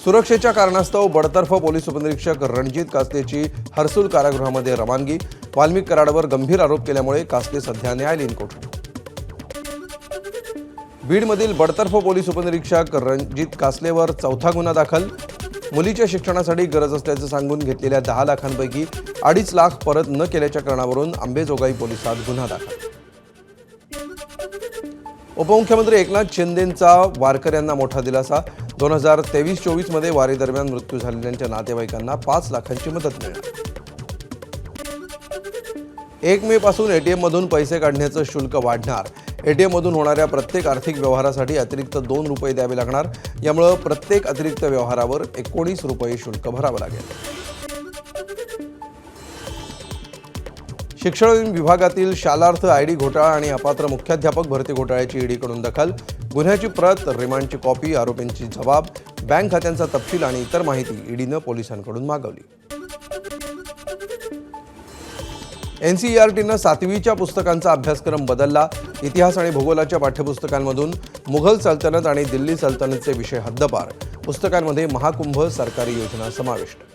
सुरक्षेच्या कारणास्तव बडतर्फ पोलीस उपनिरीक्षक रणजित कासलेची हर्सुल कारागृहामध्ये रवानगी। वाल्मिक कराडवर गंभीर आरोप केल्यामुळे कासले सध्या न्यायालयीन कोठडीत। बीडमधील बडतर्फ पोलीस उपनिरीक्षक रणजित कासलेवर चौथा गुन्हा दाखल। मुलीच्या शिक्षणासाठी गरज असल्याचं सांगून घेतलेल्या 10 लाखांपैकी 2.5 लाख परत न केल्याच्या कारणावरून अंबेजोगाई पोलिसात गुन्हा दाखल। उपमुख्यमंत्री एकनाथ शिंदेंचा वारकऱ्यांना मोठा दिलासा। 2023-24 मध्ये वारी दरम्यान मृत्यू झालेल्यांच्या नातेवाईकांना 5 लाखांची मदत मिळणार। 1 मे पासून एटीएम मधून पैसे काढण्याचं शुल्क वाढणार। एटीएम मधून होणाऱ्या प्रत्येक आर्थिक व्यवहारासाठी अतिरिक्त 2 रुपये द्यावे लागणार। यामुळे प्रत्येक अतिरिक्त व्यवहारावर 19 रुपये शुल्क भरावं लागेल। शिक्षण विभागातील शालार्थ आयडी घोटाळा आणि अपात्र मुख्याध्यापक भरती घोटाळ्याची ईडीकडून दखल। गुन्ह्याची प्रत, रिमांडची कॉपी, आरोपींची जबाब, बँक खात्यांचा तपशील आणि इतर माहिती ईडीनं पोलिसांकडून मागवली। एनसीईआरटीनं 7वीच्या पुस्तकांचा अभ्यासक्रम बदलला। इतिहास आणि भूगोलाच्या पाठ्यपुस्तकांमधून मुघल सल्तनत आणि दिल्ली सल्तनतचे विषय हद्दपार। पुस्तकांमध्ये महाकुंभ, सरकारी योजना समाविष्ट।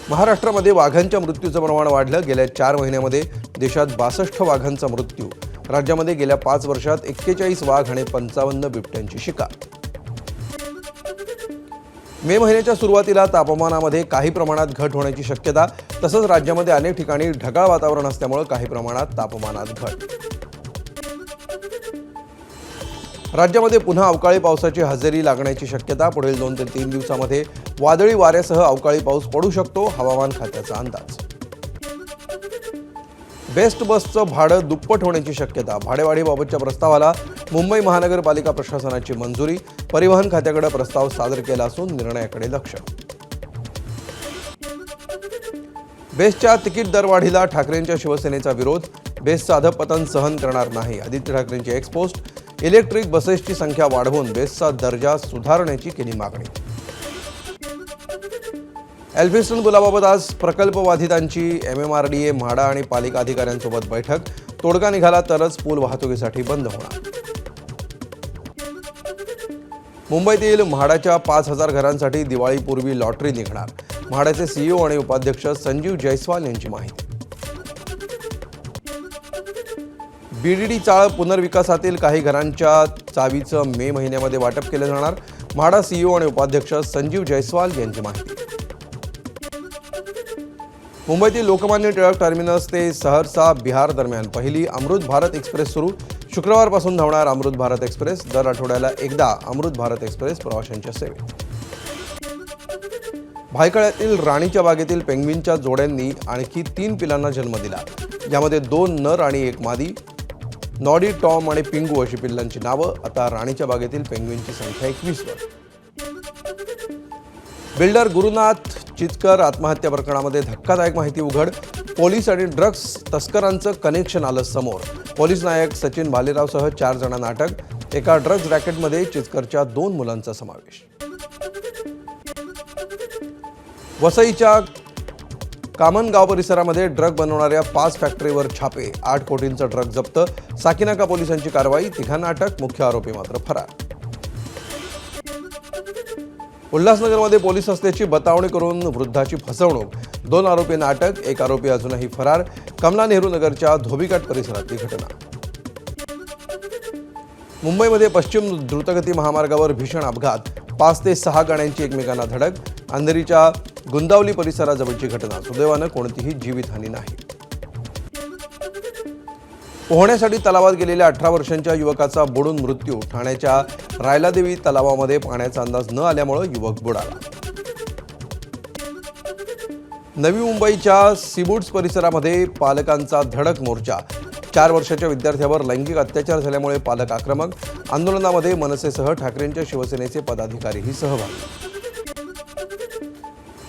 महाराष्ट्रामध्ये वाघांच्या मृत्यूचं प्रमाण वाढलं। गेल्या 4 महिन्यांमध्ये देशात 62 वाघांचा मृत्यू। राज्यामध्ये गेल्या 5 वर्षात 41 वाघ आणि 55 बिबट्यांची शिकार। मे महिन्याच्या सुरुवातीला तापमानामध्ये काही प्रमाणात घट होण्याची शक्यता। तसंच राज्यामध्ये अनेक ठिकाणी ढगाळ वातावरण असल्यामुळे काही प्रमाणात तापमानात घट। राज्यामध्ये पुन्हा अवकाळी पावसाची हजेरी लागण्याची शक्यता। पुढील 2 ते 3 दिवसांमध्ये वादळी वाऱ्यासह अवकाळी पाऊस पडू शकतो, हवामान खात्याचा अंदाज। बेस्ट बसचं भाडं दुप्पट होण्याची शक्यता। भाडेवाढीबाबतच्या प्रस्तावाला मुंबई महानगरपालिका प्रशासनाची मंजुरी। परिवहन खात्याकडे प्रस्ताव सादर केला असून निर्णयाकडे लक्ष। बेस्टच्या तिकीट दरवाढीला ठाकरेंच्या शिवसेनेचा विरोध। बेस्टचं अधपतन सहन करणार नाही, आदित्य ठाकरेंची एक्सपोस्ट। इलेक्ट्रिक बसेसची संख्या वाढवून बेस्टचा दर्जा सुधारण्याची केली मागणी। एल्फिन्स्टन पुलाबाबत आज प्रकल्पबाधितांची MMRDA, म्हाडा आणि पालिका अधिकाऱ्यांसोबत बैठक। तोडगा निघाला तरच पूल वाहतुकीसाठी बंद होणार। मुंबईतील म्हाडाच्या 5000 घरांसाठी दिवाळीपूर्वी लॉटरी निघणार। म्हाडाचे CEO आणि उपाध्यक्ष संजीव जयस्वाल यांची माहिती। BDD चाळ पुनर्विकासातील काही घरांच्या चावीचं मे महिन्यामध्ये वाटप केलं जाणार। म्हाडा CEO आणि उपाध्यक्ष संजीव जयस्वाल यांची माहिती। मुंबईतील लोकमान्य टिळक टर्मिनस ते सहरसा बिहार दरम्यान पहिली अमृत भारत एक्सप्रेस सुरू। शुक्रवारपासून धावणार अमृत भारत एक्सप्रेस। दर आठवड्याला एकदा अमृत भारत एक्सप्रेस प्रवाशांच्या सेवेत। भायखळ्यातील राणीच्या बागेतील पेंग्विनच्या जोड्यांनी आणखी 3 पिलांना जन्म दिला। यामध्ये 2 नर आणि 1 मादी। नॉडी, टॉम आणि पिंगू अशी पिल्लांची नावं। आता राणीच्या बागेतील पेंग्विनची संख्या 21 वर। बिल्डर गुरुनाथ चितकर आत्महत्या प्रकरणामध्ये धक्कादायक माहिती उघड। पोलीस आणि ड्रग्ज तस्करांचं कनेक्शन आलं समोर। पोलीस नायक सचिन भालेरावसह 4 जणांना अटक। एका ड्रग्ज रॅकेटमध्ये चितकरच्या 2 मुलांचा समावेश। वसईच्या कामनगाव परिसरामध्ये ड्रग बनवणाऱ्या 5 फॅक्टरीवर छापे। 8 कोटींचा ड्रग जप्त। साकीनाका पोलिसांची कारवाई। 3 अटक, मुख्य आरोपी मात्र फरार। उल्हासनगरमध्ये पोलीस असल्याची बतावणी करून वृद्धाची फसवणूक। 2 आरोपींना अटक, 1 आरोपी अजूनही फरार। कमला नेहरू नगरच्या धोबीघाट परिसरातली घटना। मुंबईमध्ये पश्चिम द्रुतगती महामार्गावर भीषण अपघात। 5 ते 6 गाड्यांची एकमेकांना धडक। अंधेरीच्या गुंदावली परिसराजवळची घटना। सुदैवानं कोणतीही जीवितहानी नाही। पोहण्यासाठी तलावात गेलेल्या 18 वर्षांच्या युवकाचा बुडून मृत्यू। ठाण्याच्या रायलादेवी तलावामध्ये पाण्याचा अंदाज न आल्यामुळे युवक बुडाला। नवी मुंबईच्या सीबुड्स परिसरामध्ये पालकांचा धडक मोर्चा। 4 वर्षाच्या विद्यार्थ्यावर लैंगिक अत्याचार झाल्यामुळे पालक आक्रमक। आंदोलनामध्ये मनसेसह ठाकरेंच्या शिवसेनेचे पदाधिकारीही सहभागी।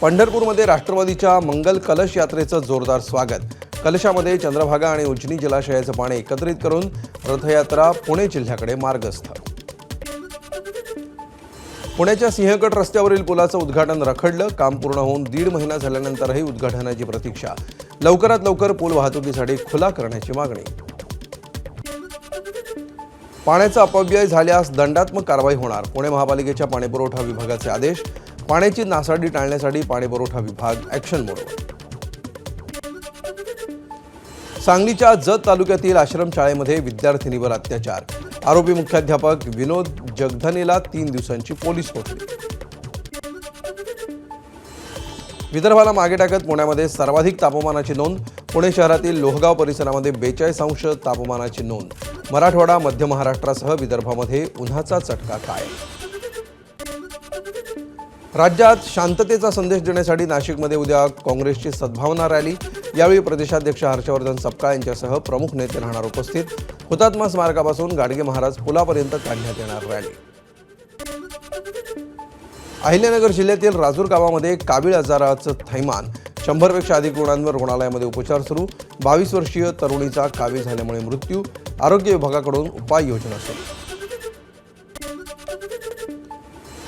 पंढरपूरमध्ये राष्ट्रवादीच्या मंगल कलश यात्रेचं जोरदार स्वागत। कलशामध्ये चंद्रभागा आणि उजनी जलाशयाचं पाणी एकत्रित करून रथयात्रा पुणे जिल्ह्याकडे मार्गस्थ। पुण्याच्या सिंहगड रस्त्यावरील पुलाचं उद्घाटन रखडलं। काम पूर्ण होऊन 1.5 महिना झाल्यानंतरही उद्घाटनाची प्रतीक्षा। लवकरात लवकर पूल वाहतुकीसाठी खुला करण्याची मागणी। पाण्याचा अपव्यय झाल्यास दंडात्मक कारवाई होणार. पुणे महापालिकेच्या पाणीपुरवठा विभागाचे आदेश. पाण्याची नासाडी टाळण्यासाठी पाणीपुरवठा विभाग ॲक्शन मोडवर. सांगलीच्या जत तालुक्यातील आश्रमशाळेमध्ये विद्यार्थिनीवर अत्याचार. आरोपी मुख्याध्यापक विनोद जगधनेला 3 दिवसांची पोलीस कोठडी. विदर्भाला मागे टाकत पुण्यामध्ये सर्वाधिक तापमानाची नोंद. पुणे शहरातील लोहगाव परिसरामध्ये 42 तापमानाची नोंद. मराठवाडा, मध्य महाराष्ट्रासह विदर्भामध्ये उन्हाचा चटका कायम. राज्यात शांततेचा संदेश देण्यासाठी नाशिकमध्ये उद्या काँग्रेसची सद्भावना रॅली. यावेळी प्रदेशाध्यक्ष हर्षवर्धन सपकाळ यांच्यासह प्रमुख नेते राहणार उपस्थित. हुतात्मा स्मारकापासून गाडगे महाराज पुलापर्यंत काढण्यात येणार रॅली. अहिल्यानगर जिल्ह्यातील राजूर गावामध्ये कावीळ आजाराचं थैमान. 100पेक्षा अधिक रुग्णांवर रुग्णालयामध्ये उपचार सुरू. 22 वर्षीय तरुणीचा कावीळ झाल्यामुळे मृत्यू. आरोग्य विभागाकडून उपाययोजना सुरू.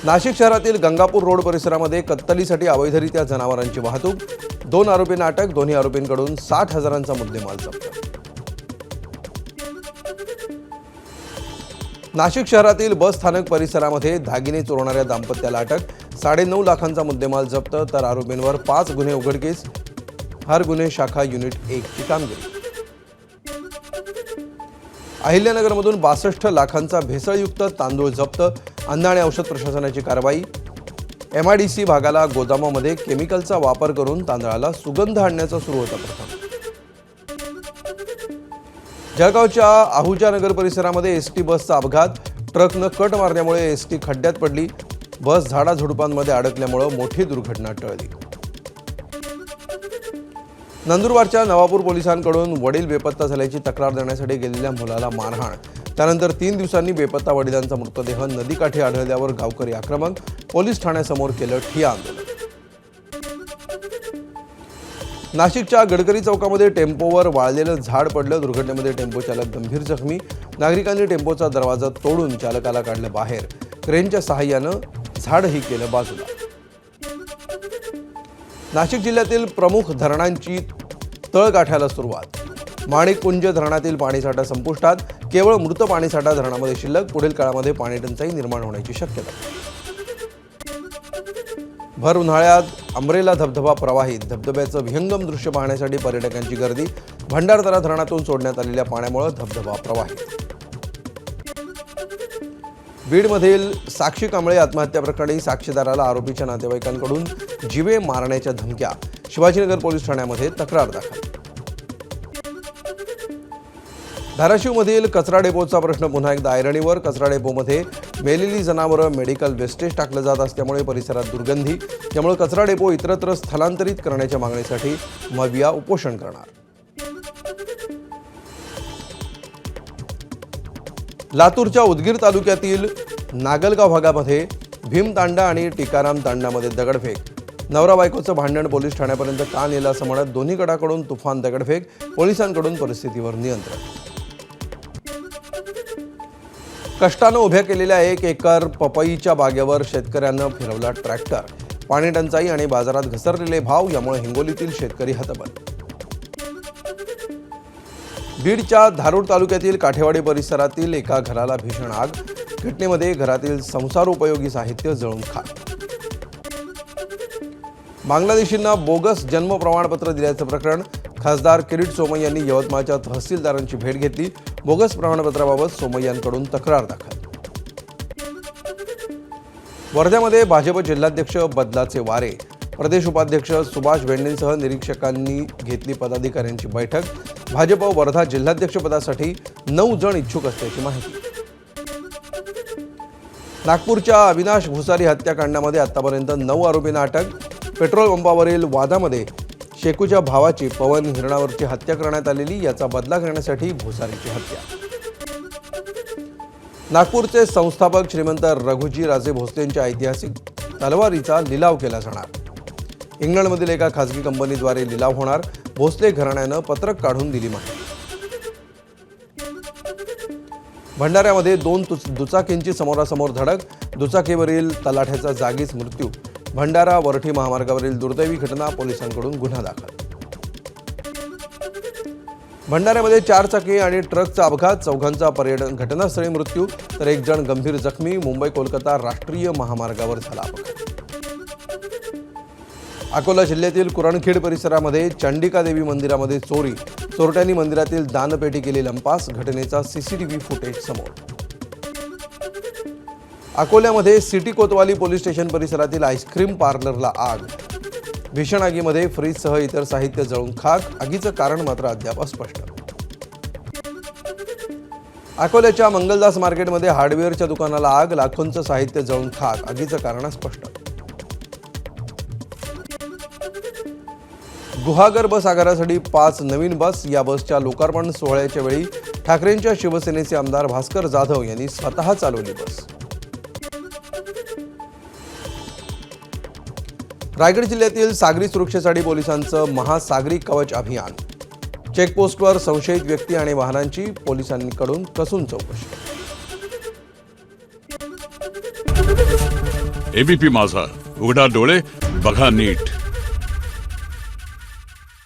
नाशिक शहरातील गंगापूर रोड परिसरामध्ये कत्तलीसाठी अवैधरित्या जनावरांची वाहतूक. 2 आरोपींना अटक. दोन्ही आरोपींकडून 60,000चा मुद्देमाल जप्त. नाशिक शहरातील बस स्थानक परिसरामध्ये दागिने चोरणाऱ्या दाम्पत्याला अटक. 9.5 लाखांचा मुद्देमाल जप्त. तर आरोपींवर 5 गुन्हे उघडकीस. हर गुन्हे शाखा युनिट 1 ची कामगिरी. अहिल्यानगरमधून 62 लाखांचा भेसळयुक्त तांदूळ जप्त. अन्न आणि औषध प्रशासनाची कारवाई. MIDC भागाला गोदामामध्ये केमिकलचा वापर करून तांदळाला सुगंध आणण्याचा सुरू होता प्रथम. जळगावच्या आहुजा नगर परिसरामध्ये ST बसचा अपघात. ट्रकनं कट मारल्यामुळे ST खड्ड्यात पडली. बस झाडाझुडपांमध्ये अडकल्यामुळे मोठी दुर्घटना टळली. नंदुरबारच्या नवापूर पोलिसांकडून वडील बेपत्ता झाल्याची तक्रार देण्यासाठी गेलेल्या मुलाला मारहाण. त्यानंतर 3 दिवसांनी बेपत्ता वडिलांचा मृतदेह नदीकाठी आढळल्यावर गावकरी आक्रमक. पोलीस ठाण्यासमोर केलं ठिय्या आंदोलन. नाशिकच्या गडकरी चौकामध्ये टेम्पोवर वाळलेलं झाड पडलं. दुर्घटनेमध्ये टेम्पो चालक गंभीर जखमी. नागरिकांनी टेम्पोचा दरवाजा तोडून चालकाला काढलं बाहेर. क्रेनच्या सहाय्यानं झाडही केलं बाजूला. नाशिक जिल्ह्यातील प्रमुख धरणांची तळ गाठ्याला सुरुवात. माणिकपुंज धरणातील पाणीसाठा संपुष्टात. केवळ मृत पाणीसाठा धरणामध्ये शिल्लक. पुढील काळामध्ये पाणी टंचाई निर्माण होण्याची शक्यता. भर उन्हाळ्यात अमरेला धबधबा प्रवाहित. धबधब्याचं विहंगम दृश्य पाहण्यासाठी पर्यटकांची गर्दी. भंडारदरा धरणातून सोडण्यात आलेल्या पाण्यामुळे धबधबा प्रवाहित. बीडमधील साक्षी कांबळे आत्महत्या प्रकरणी साक्षीदाराला आरोपीच्या नातेवाईकांकडून जीवे मारण्याच्या धमक्या. शिवाजीनगर पोलीस ठाण्यामध्ये तक्रार दाखल. धाराशिवमधील कचरा डेपोचा प्रश्न पुन्हा एकदा ऐरणीवर. कचरा डेपोमध्ये मेलेली जनावरं मेडिकल वेस्टेज टाकलं जात असल्यामुळे परिसरात दुर्गंधी. त्यामुळे कचरा डेपो इतरत्र स्थलांतरित करण्याच्या मागणीसाठी मविया उपोषण करणार. लातूरच्या उदगीर तालुक्यातील नागलगाव भागामध्ये भीमतांडा आणि टिकाराम तांडामध्ये दगडफेक. नवरा बायकोचं भांडण पोलीस ठाण्यापर्यंत का नेलं असं म्हणत दोन्ही गटाकडून तुफान दगडफेक. पोलिसांकडून परिस्थितीवर नियंत्रण. कष्टानं उभ्या केलेल्या 1 एकर पपईच्या बागेवर शेतकऱ्यांना फिरवला ट्रॅक्टर. पाणी टंचाई आणि बाजारात घसरलेले भाव यामुळे हिंगोलीतील शेतकरी हतबल. बीडच्या धारूर तालुक्यातील काठेवाडी परिसरातील एका घराला भीषण आग. घटनेमध्ये घरातील संसारोपयोगी साहित्य जळून खाक. बांगलादेशींना बोगस जन्म प्रमाणपत्र दिल्याचं प्रकरण. खासदार किरीट सोमय्यांनी यवतमाळच्या तहसीलदारांची भेट घेतली. बोगस प्रमाणपत्राबाबत सोमय्यांकडून तक्रार दाखल. वर्ध्यामध्ये भाजप जिल्हाध्यक्ष बदलाचे वारे. प्रदेश उपाध्यक्ष सुभाष भेंडेंसह निरीक्षकांनी घेतली पदाधिकाऱ्यांची बैठक. भाजप वर्धा जिल्हाध्यक्षपदासाठी 9 जण इच्छुक असल्याची माहिती. नागपूरच्या अविनाश भुसारी हत्याकांडामध्ये आतापर्यंत 9 आरोपींना अटक. पेट्रोल पंपावरील वादामध्ये शेकूच्या भावाची पवन हिरणावरची हत्या करण्यात आलेली. याचा बदला घेण्यासाठी भुसारीची हत्या. नागपूरचे संस्थापक श्रीमंत रघुजी राजे भोसलेंच्या ऐतिहासिक तलवारीचा लिलाव केला जाणार. इंग्लंडमधील एका खासगी कंपनीद्वारे लिलाव होणार. भोसले घराण्यानं पत्रक काढून दिली माहिती. भंडाऱ्यामध्ये 2 दुचाकींची समोरासमोर धडक. दुचाकीवरील तलाठ्याचा जागीच मृत्यू. भंडारा वरठी महामार्गावरील दुर्दैवी घटना. पोलिसांकडून गुन्हा दाखल. भंडाऱ्यामध्ये 4 चाकी आणि ट्रकचा अपघात, चौघांचा पर्यटन घटनास्थळी मृत्यू तर 1 जण गंभीर जखमी. मुंबई कोलकाता राष्ट्रीय महामार्गावर झाला अपघात. अकोला जिल्ह्यातील कुरणखेड परिसरामध्ये चंडिका देवी मंदिरामध्ये चोरी, चोरट्यांनी मंदिरातील दानपेटी केली लंपास. घटनेचा सीसीटीव्ही फुटेज समोर. अकोल्यामध्ये सिटी कोतवाली पोलीस स्टेशन परिसरातील आईस्क्रीम पार्लरला आग. भीषण आगीमध्ये फ्रीजसह इतर साहित्य जळून खाक. आगीचं कारण मात्र अद्याप अस्पष्ट. अकोल्याच्या मंगलदास मार्केटमध्ये हार्डवेअरच्या दुकानाला आग, लाखोंचं साहित्य जळून खाक. आगीचं कारण अस्पष्ट. गुहागर बस आगारासाठी 5 नवीन बस. या बसच्या लोकार्पण सोहळ्याच्या वेळी ठाकरेंच्या शिवसेनेचे आमदार भास्कर जाधव यांनी स्वतः चालवली बस. रायगड जिल्ह्यातील सागरी सुरक्षेसाठी पोलिसांचं महासागरी कवच अभियान. चेकपोस्टवर संशयित व्यक्ती आणि वाहनांची पोलिसांकडून कसून चौकशी. एबीपी माझा, उघडा डोळे बघा नीट.